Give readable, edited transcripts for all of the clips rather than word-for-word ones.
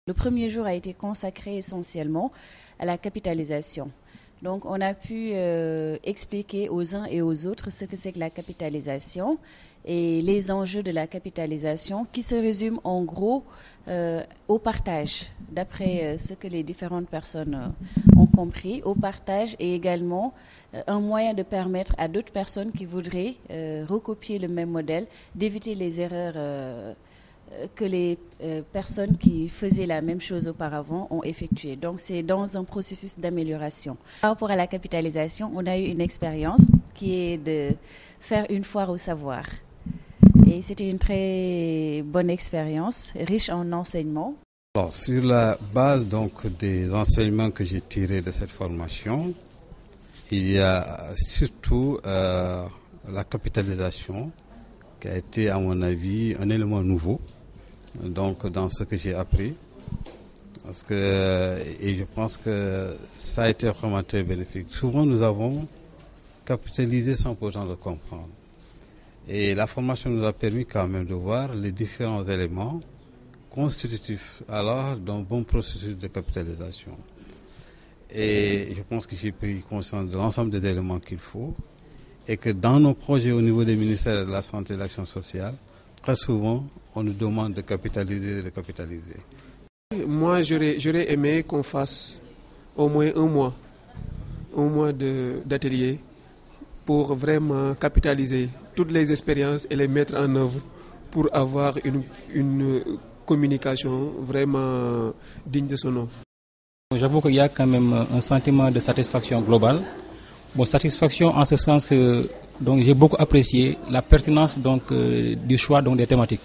Le premier jour a été consacré essentiellement à la capitalisation. Donc, on a pu expliquer aux uns et aux autres ce que c'est que la capitalisation et les enjeux de la capitalisation qui se résument en gros au partage, d'après ce que les différentes personnes ont compris, au partage et également un moyen de permettre à d'autres personnes qui voudraient recopier le même modèle d'éviter les erreurs que les personnes qui faisaient la même chose auparavant ont effectué. Donc, c'est dans un processus d'amélioration. Par rapport à la capitalisation, on a eu une expérience qui est de faire une foire au savoir. Et c'était une très bonne expérience, riche en enseignements. Alors, sur la base donc des enseignements que j'ai tirés de cette formation, il y a surtout la capitalisation qui a été, à mon avis, un élément nouveau. Donc dans ce que j'ai appris, parce que et je pense que ça a été vraiment très bénéfique. Souvent nous avons capitalisé sans pourtant le comprendre. Et la formation nous a permis quand même de voir les différents éléments constitutifs alors d'un bon processus de capitalisation. Et je pense que j'ai pris conscience de l'ensemble des éléments qu'il faut et que dans nos projets au niveau des ministères de la Santé et de l'Action sociale, très souvent, on nous demande de capitaliser et de capitaliser. Moi, j'aurais aimé qu'on fasse au moins un mois d'atelier pour vraiment capitaliser toutes les expériences et les mettre en œuvre pour avoir une communication vraiment digne de son nom. J'avoue qu'il y a quand même un sentiment de satisfaction globale. Bon, satisfaction en ce sens que donc, j'ai beaucoup apprécié la pertinence donc, du choix donc, des thématiques.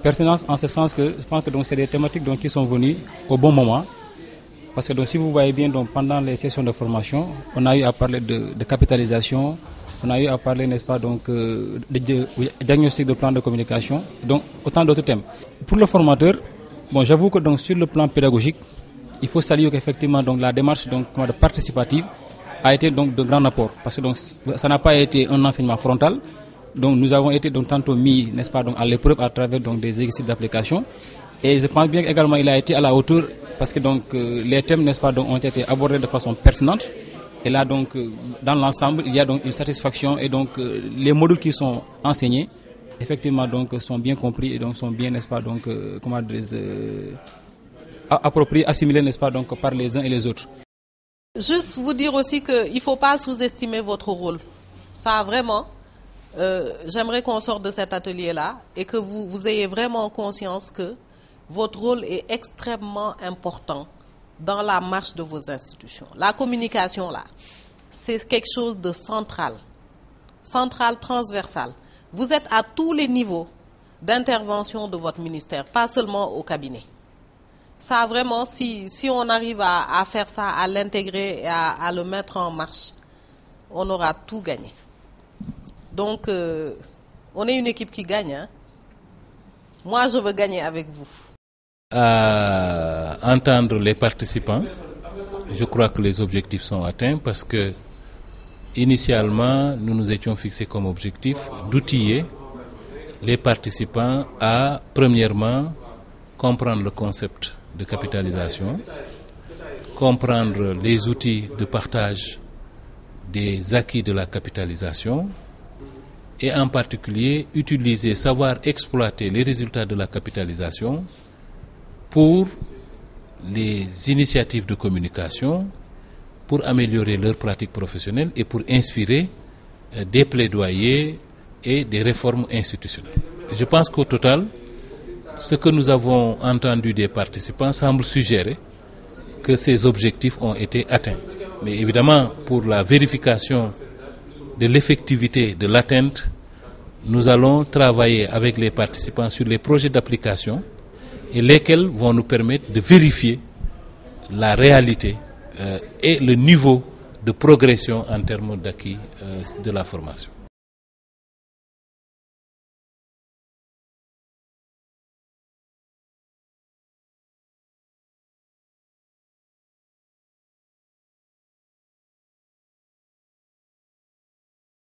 Pertinence en ce sens que je pense que c'est des thématiques donc, qui sont venues au bon moment. Parce que donc, si vous voyez bien, donc, pendant les sessions de formation, on a eu à parler de capitalisation, on a eu à parler, n'est-ce pas, donc, de diagnostic de plan de communication, donc autant d'autres thèmes. Pour le formateur, bon, j'avoue que donc, sur le plan pédagogique, il faut saluer qu'effectivement donc, la démarche donc, participative a été donc de grand apport. Parce que donc, ça n'a pas été un enseignement frontal. Donc nous avons été donc tantôt mis, n'est-ce pas, donc à l'épreuve à travers donc des exercices d'application. Et je pense bien également il a été à la hauteur parce que donc les thèmes, n'est-ce pas, donc ont été abordés de façon pertinente. Et là donc dans l'ensemble il y a donc une satisfaction et donc les modules qui sont enseignés effectivement donc sont bien compris et donc sont bien, n'est-ce pas, donc appropriés, assimilés, n'est-ce pas, donc par les uns et les autres. Juste vous dire aussi qu'il ne faut pas sous-estimer votre rôle. Ça vraiment. J'aimerais qu'on sorte de cet atelier-là et que vous ayez vraiment conscience que votre rôle est extrêmement important dans la marche de vos institutions. La communication, là, c'est quelque chose de central, transversal. Vous êtes à tous les niveaux d'intervention de votre ministère, pas seulement au cabinet. Ça, vraiment, si on arrive à faire ça, à l'intégrer et à le mettre en marche, on aura tout gagné. Donc, on est une équipe qui gagne. Hein? Moi, je veux gagner avec vous. À entendre les participants, je crois que les objectifs sont atteints parce que, initialement, nous nous étions fixés comme objectif d'outiller les participants à, premièrement, comprendre le concept de capitalisation, comprendre les outils de partage des acquis de la capitalisation, et en particulier savoir exploiter les résultats de la capitalisation pour les initiatives de communication, pour améliorer leurs pratiques professionnelles et pour inspirer des plaidoyers et des réformes institutionnelles. Je pense qu'au total, ce que nous avons entendu des participants semble suggérer que ces objectifs ont été atteints. Mais évidemment, pour la vérification de l'effectivité de l'atteinte, nous allons travailler avec les participants sur les projets d'application et lesquels vont nous permettre de vérifier la réalité et le niveau de progression en termes d'acquis de la formation.